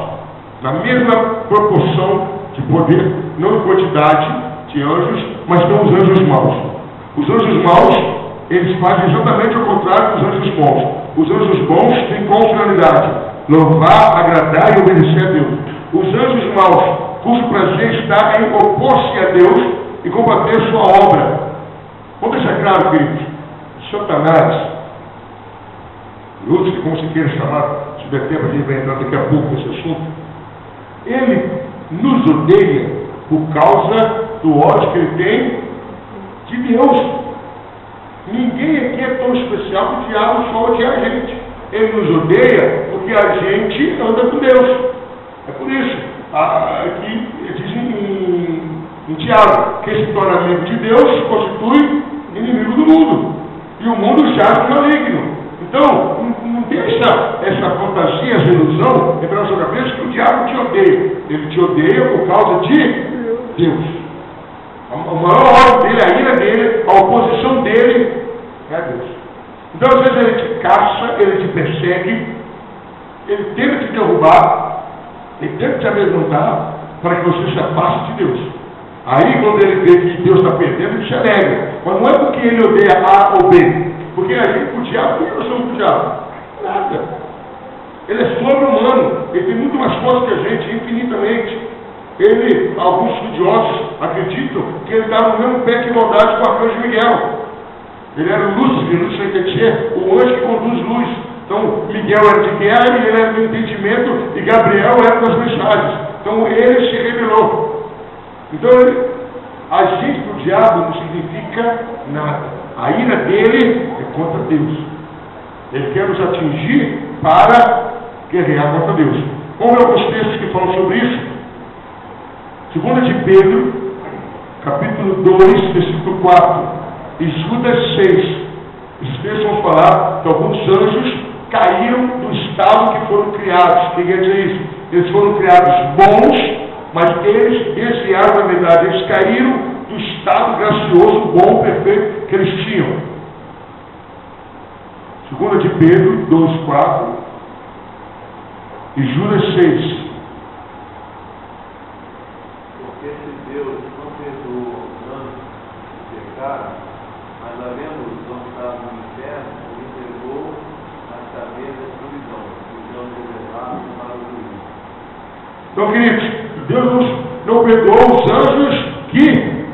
na mesma proporção de poder, não em quantidade de anjos, mas são os anjos maus. Os anjos maus, eles fazem exatamente o contrário dos anjos bons. Os anjos bons têm qual finalidade? Louvar, agradar e obedecer a Deus. Os anjos maus, cujo prazer está em opor-se a Deus e combater sua obra. Vamos deixar claro, queridos, Satanás, Lúcifer, como se queira chamar, se der tempo, a gente vai entrar daqui a pouco nesse assunto, ele nos odeia por causa do ódio que ele tem de Deus. Ninguém aqui é tão especial que o diabo só odeia a gente. Ele nos odeia porque a gente anda com Deus. É por isso que diz em Tiago, que se torna amigo de Deus se constitui inimigo do mundo. E o mundo jaz no maligno. Então, não tem essa fantasia, essa ilusão entre a sua cabeça que o diabo te odeia. Ele te odeia por causa de Deus. O maior ódio dele, a ira dele, a oposição dele é a Deus. Então, às vezes, ele te caça, ele te persegue, ele tenta te derrubar, ele tenta te amedrontar para que você se afaste de Deus. Aí, quando ele vê que Deus está perdendo, ele se alegra. Mas não é porque ele odeia A ou B. Porque a gente, o diabo, por que nós somos o diabo? Nada. Ele é sobre-humano, ele tem muito mais força que a gente, infinitamente. Alguns estudiosos acreditam que ele está no mesmo pé de igualdade com o arcanjo Miguel. Ele era o Lúcifer, Lúcifer quer dizer o anjo que conduz luz. Então, Miguel era de guerra e ele era do entendimento, e Gabriel era das mensagens. Então, ele se rebelou. Então, agir do diabo não significa nada. A ira dele é contra Deus. Ele quer nos atingir para guerrear contra Deus. Vamos ver alguns textos que falam sobre isso. 2 de Pedro, capítulo 2, versículo 4, e Judas 6. Esses textos vão falar que alguns anjos caíram do estado que foram criados. O que quer dizer isso? Eles foram criados bons, mas eles desviaram da verdade. Eles caíram do estado gracioso, bom, perfeito que eles tinham. 2 de Pedro 2, 4 e Judas 6. Porque se Deus não perdoou os anjos que pecaram, mas havendo-os lançado no inferno, ele entregou as cadeias da escuridão, sejam revelados para o juízo. Então, queridos, Deus não perdoou os anjos que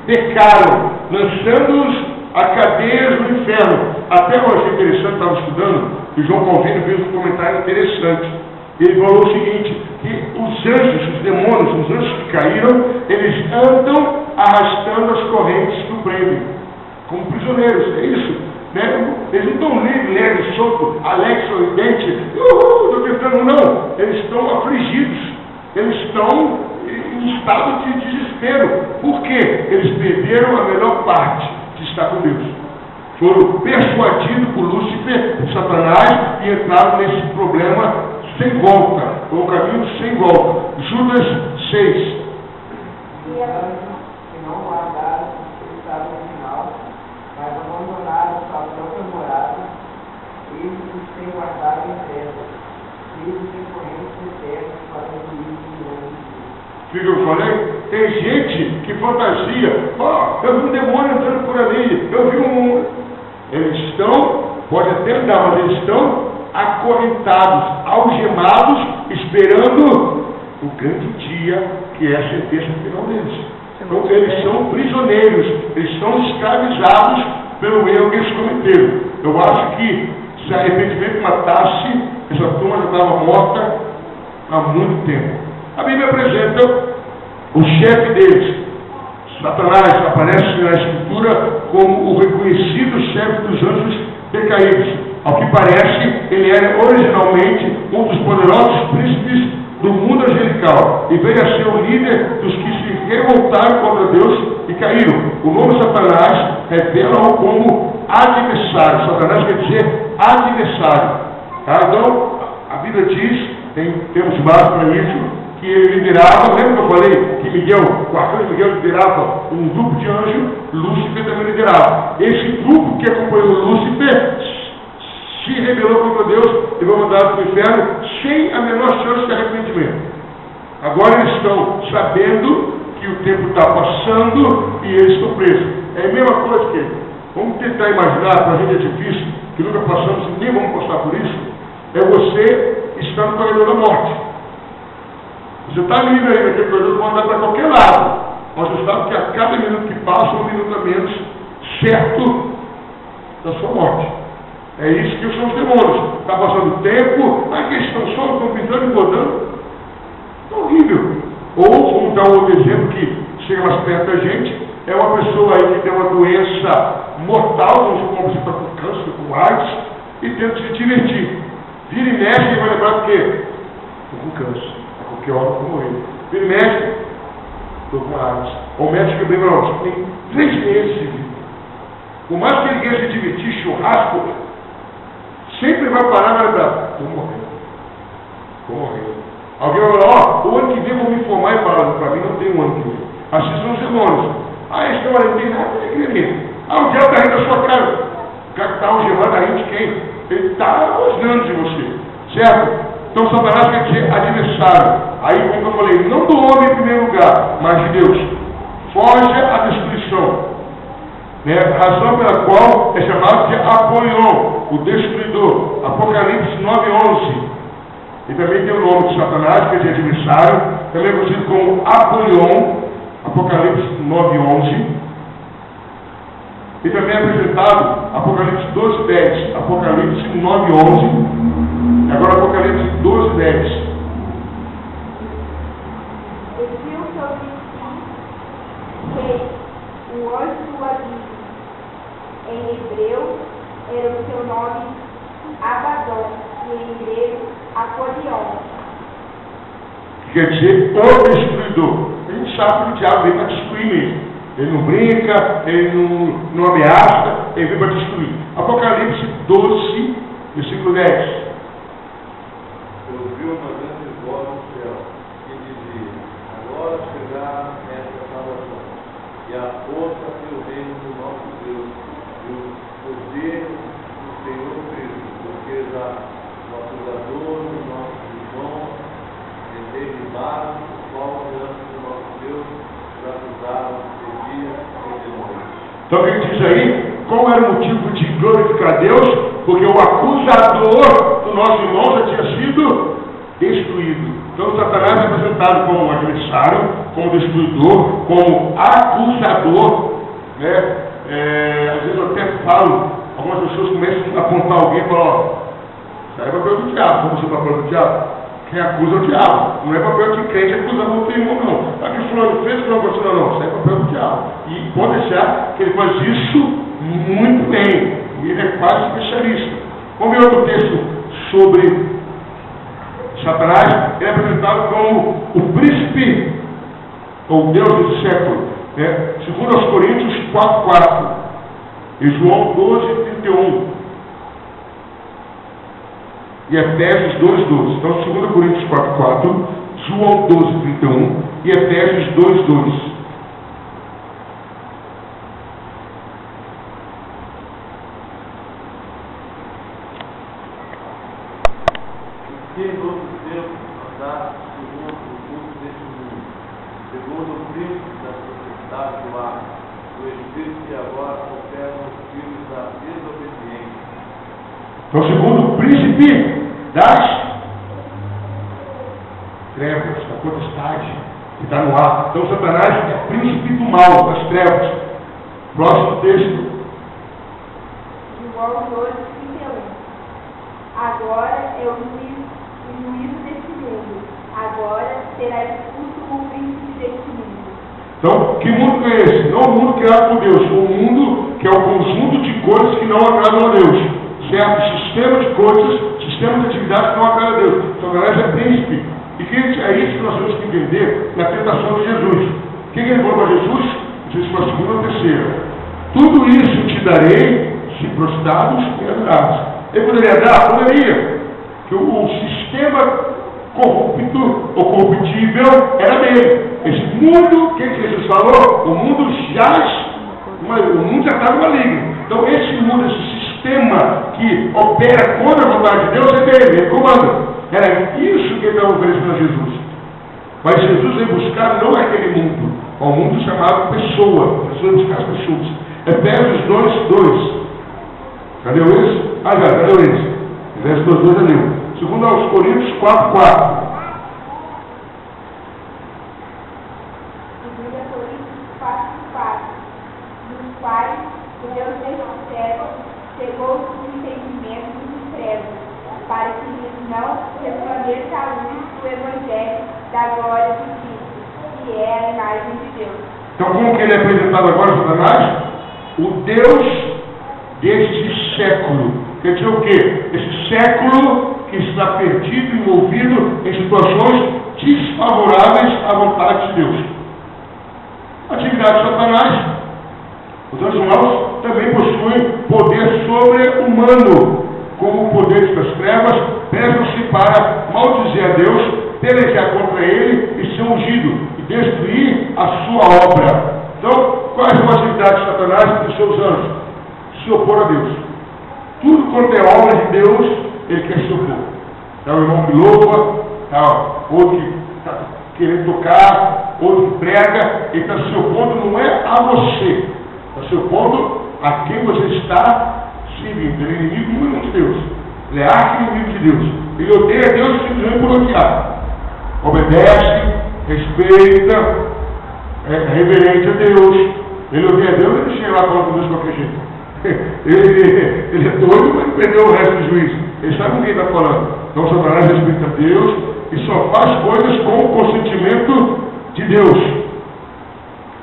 pecaram, lançando-os a cadeias no inferno. Até eu achei interessante, estava estudando, e João Calvino fez um comentário interessante. Ele falou o seguinte, que os anjos, os demônios, os anjos que caíram, eles andam arrastando as correntes do prêmio, como prisioneiros, é isso, né? Eles não estão livres, soltos, alegres, sorridentes, estou tentando, não, eles estão afligidos, eles estão em estado de desespero. Por quê? Eles perderam a melhor parte, de estar com Deus. Foram persuadidos por Lúcifer, por Satanás, e entraram nesse problema sem volta, um caminho sem volta. Judas 6. E que não guardaram o estado original, mas abandonaram sua própria morada, eles os têm guardado em trevas, livres de correntes eternas para o juízo de longe. Viu o que eu falei? Tem gente que fantasia, eu vi um demônio entrando por ali, eu vi um... Eles estão, pode até andar, mas eles estão acorrentados, algemados, esperando o grande dia, que é a sentença final deles. Então, eles são prisioneiros, eles são escravizados pelo erro que eles cometeram. Eu acho que se arrependimento matasse, essa turma já estava morta há muito tempo. A Bíblia apresenta o chefe deles. Satanás aparece na Escritura como o reconhecido chefe dos anjos decaídos. Ao que parece, ele era originalmente um dos poderosos príncipes do mundo angelical e veio a ser o líder dos que se revoltaram contra Deus e caíram. O nome Satanás revela-o como adversário. Satanás quer dizer adversário. Tá? Então, a Bíblia diz, temos base para isso, que ele liderava, lembra que eu falei que Miguel, o arcanjo Miguel liderava um grupo de anjos, Lúcifer também liderava. Esse grupo que acompanhou Lúcifer se rebelou contra Deus e foi mandado para o inferno sem a menor chance de arrependimento. Agora eles estão sabendo que o tempo está passando e eles estão presos. É a mesma coisa que, vamos tentar imaginar, para a gente é difícil, que nunca passamos e nem vamos passar por isso, é você estar no corredor da morte. Você está livre aí naquele corredor, pode andar para qualquer lado, mas você sabe que a cada minuto que passa, um minuto a menos, certo da sua morte. É isso que são os demônios. Está passando o tempo, mas que estão só, estão pintando e botando. É horrível. Ou, vamos dar um outro exemplo que chega mais perto da gente, é uma pessoa aí que tem uma doença mortal, vamos supor que você está com câncer, com AIDS, e tenta se divertir. Vira e mexe e vai lembrar do quê? Estou com câncer. A qualquer hora eu vou morrer. Vira e mexe, estou com AIDS. O médico bem para nós, tem 3 meses de vida. Por mais que ele queira se divertir, churrasco, sempre vai parar e vai lembrar, estou morrendo. Estou morrendo. Alguém vai falar, o ano que vem eu vou me informar e falar, para mim não tem um ano que vem. Assim são os irmãos. Esse camarada não tem nada, é que mesmo. O diabo está rindo da sua cara. O cara que está algemado está rindo de quem? Ele está rosnando de você. Certo? Então Satanás quer dizer adversário. Aí, como eu falei, não do homem em primeiro lugar, mas de Deus. Foge à destruição. Razão pela qual é chamado de Apolion, o destruidor. Apocalipse 9:11. E também tem o nome de Satanás, que é de adversário, também é conhecido como Apolion, Apocalipse 9:11. E também é apresentado Apocalipse 12, 10, Apocalipse 9, 11, agora Apocalipse 12, 10. Viu sobre si que o anjo do abismo, em hebreu, era o seu nome Abaddon, e em grego, Apolion. Que quer dizer o destruidor. A gente sabe que o diabo vem para destruir mesmo. Ele não brinca, ele não ameaça, ele vem para destruir. Apocalipse 12, versículo 10. Eu vi uma grande voz no céu que dizia: agora chegará esta salvação, e a força e o reino do nosso Deus, e o poder do Senhor Cristo, porque já o acusador dos nossos irmãos derribaram o sol diante do nosso Deus, e acusaram de dia e de noite. Então ele diz aí, qual era o motivo de glorificar a Deus? Porque o acusador do nosso irmão já tinha sido destruído. Então Satanás é apresentado como um adversário, como destruidor, como acusador, né? Às vezes eu até falo, algumas pessoas começam a apontar alguém e falam, ó, isso aí é papel do diabo, como você papel do diabo? Quem acusa é o diabo. Não é papel de crente acusar outro irmão, não. Aqui o fulano fez, fulano aconteceu, não. Isso é papel do diabo. E pode deixar que ele faz isso muito bem. Ele é quase especialista. Vamos ver outro texto sobre Satanás. Ele é apresentado como o príncipe, ou Deus desse século. Né? Segundo aos Coríntios 4:4. E João 12:31. E Efésios 2:12. Então, 2 Coríntios 4:4, João 12:31 e Efésios 2:2. Que em outro tempo andar segundo o curso deste mundo, segundo o príncipe da potestade do ar, o Espírito que agora opera nos filhos da desobediência. Então, segundo o príncipe das trevas, da potestade, que está no ar. Então, Satanás é príncipe do mal, das trevas. Próximo texto. João 12:31. Agora é o juízo deste mundo. Agora será expulso o príncipe deste mundo. Então, que mundo é esse? Não o mundo criado por Deus, o mundo que é o conjunto de coisas que não agradam a Deus. Certo? Sistema de coisas, sistema de atividades que não agradam a Deus. Satanás é príncipe. E que é isso que nós temos que entender na tentação de Jesus. O que ele falou para Jesus? Não sei se foi a segunda ou a terceira. Tudo isso te darei se prostrados e adorados. Ele poderia dar? Poderia. Que o sistema corrupto ou corruptível era dele. Esse mundo, o que Jesus falou? O mundo jaz, o mundo já está no maligno. Então esse mundo, esse sistema que opera contra a vontade de Deus é dele, ele comanda. Era isso que ele estava oferecendo a Jesus. Mas Jesus veio buscar não aquele mundo, é um mundo chamado pessoa. Jesus veio buscar as pessoas. Efésios 2:2. Cadê esse? Cadê esse? Efésios 2:2 é leu. Segundo aos Coríntios 4:4. Dos quais o Deus deste século chegou o entendimento dos trevas, para que lhes não resplandeça a luz do Evangelho da glória de Cristo, que é a imagem de Deus. Então, como que ele é apresentado agora, Satanás? O Deus deste século. Quer dizer o quê? Esse século que está perdido, envolvido em situações desfavoráveis à vontade de Deus. A atividade de Satanás, os anjos maus, também possuem poder sobre-humano, como poderes das trevas, prestam-se para maldizer a Deus, pelejar contra ele e ser ungido, e destruir a sua obra. Então, quais são as atividades de Satanás e dos seus anjos? Se opor a Deus. Tudo quanto é obra de Deus, ele quer se opor. É o irmão que louva, outro que está querendo tocar, outro que prega, ele está se opondo, não é a você, está se opondo a quem você está servindo. Ele é inimigo número 1 de Deus. Ele é arqui-inimigo de Deus. Ele odeia Deus simplesmente por odiar. Obedece, respeita, é reverente a Deus, Ele odeia Deus, ele chega lá falando com Deus de qualquer jeito. Ele é doido, mas perdeu o resto do juízo. Ele sabe com quem está falando. Então Satanás respeita Deus e só faz coisas com o consentimento de Deus.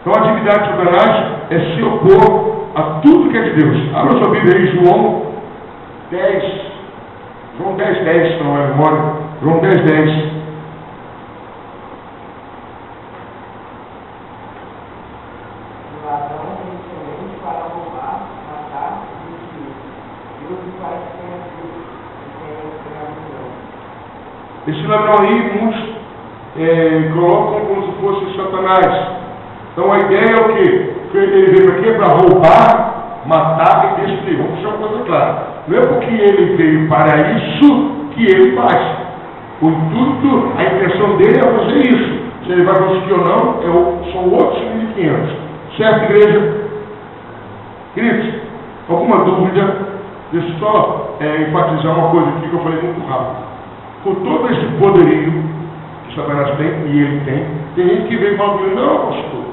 Então a atividade de Satanás é se opor a tudo que é de Deus. Abra sua Bíblia aí, João 10. João 10:10, se não é memória. João 10:10. Esse ladrão aí, muitos colocam como se fosse Satanás. Então a ideia é o quê? Ele veio para quê? Para roubar, matar e destruir. Vamos deixar uma coisa clara. Não é porque ele veio para isso que ele faz. O intuito, a intenção dele é fazer isso. Se ele vai conseguir ou não, são outros 1.500. Certo, igreja? Queridos, alguma dúvida? Deixa eu só enfatizar uma coisa aqui que eu falei muito rápido. Com todo esse poderio que Satanás tem, e ele tem gente que vem e fala, não, pastor,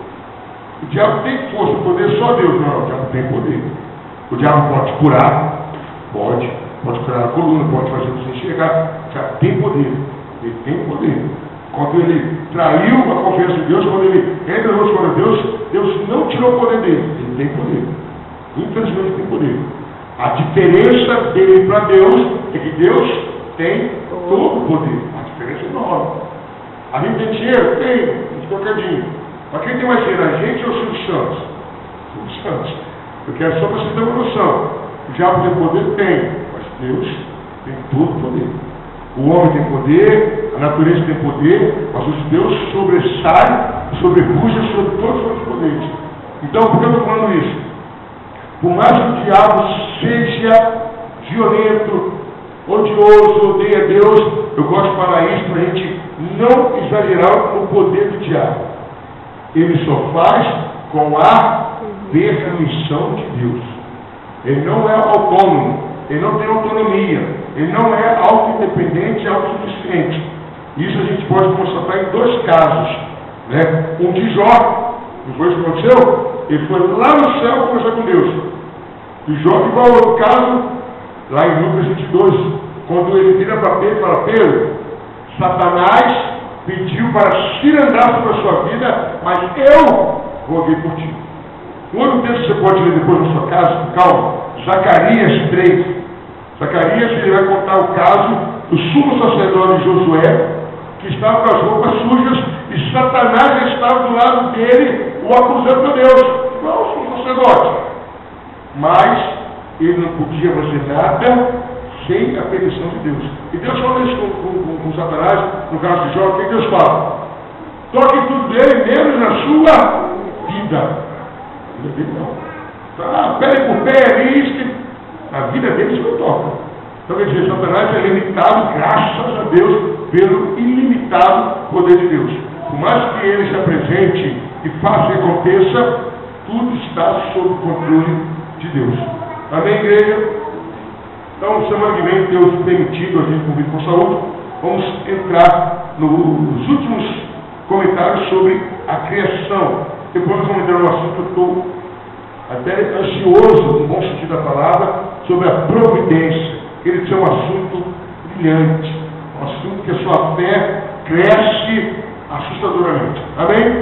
o diabo tem força, poder, só Deus. Não, o diabo tem poder. O diabo pode curar, pode curar a coluna, pode fazer você enxergar. O diabo tem poder, ele tem poder. Quando ele traiu a confiança de Deus, quando ele rebelou contra Deus, Deus não tirou o poder dele, ele tem poder. Infelizmente tem poder. A diferença dele para Deus é que Deus tem todo o poder. A diferença é enorme. A gente tem dinheiro? Tem, de qualquer dinheiro. Mas quem tem mais dinheiro, a gente ou o Silvio Santos? Silvio Santos. Eu quero só para vocês terem uma noção. O diabo tem poder? Tem. Mas Deus tem todo o poder. O homem tem poder, a natureza tem poder, mas os Deus sobressai, sobrepuja sobre todos os outros poderes. Então, por que eu estou falando isso? Por mais que o diabo seja violento, odioso, odeia Deus, eu gosto de falar isso para a gente não exagerar o poder do diabo. Ele só faz com a permissão de Deus. Ele não é autônomo, ele não tem autonomia, ele não é auto-independente e autossuficiente. Isso a gente pode constatar em dois casos. Né? Um de Jó, não foi isso que aconteceu? Ele foi lá no céu conversar com Deus. E Jó, igual ao outro caso, lá em Lucas 22, quando ele vira para Pedro e fala, Pedro, Satanás pediu para cirandar sobre a sua vida, mas eu vou vir por ti. Um outro texto que você pode ler depois na sua casa, com calma, Zacarias 3. Zacarias, ele vai contar o caso do sumo sacerdote Josué, que estava com as roupas sujas, e Satanás estava do lado dele, o acusando a Deus, igual o sumo sacerdote. Mas ele não podia fazer nada sem a permissão de Deus. E Deus fala isso com Satanás, no caso de Jó, o que Deus fala? Toque tudo dele, menos na sua vida. A vida dele não. Tá, pele por pele, a vida dele se não toca. Então quer dizer, Satanás é limitado, graças a Deus, pelo ilimitado poder de Deus. Por mais que ele se apresente e faça e aconteça, tudo está sob o controle de Deus. Amém, igreja? Então, semana que vem, Deus permitido, a gente convida com saúde, vamos entrar nos últimos comentários sobre a criação. Depois nós vamos entrar no assunto que eu estou até ansioso, no bom sentido da palavra, sobre a providência. Ele é um assunto brilhante, um assunto que a sua fé cresce assustadoramente. Amém?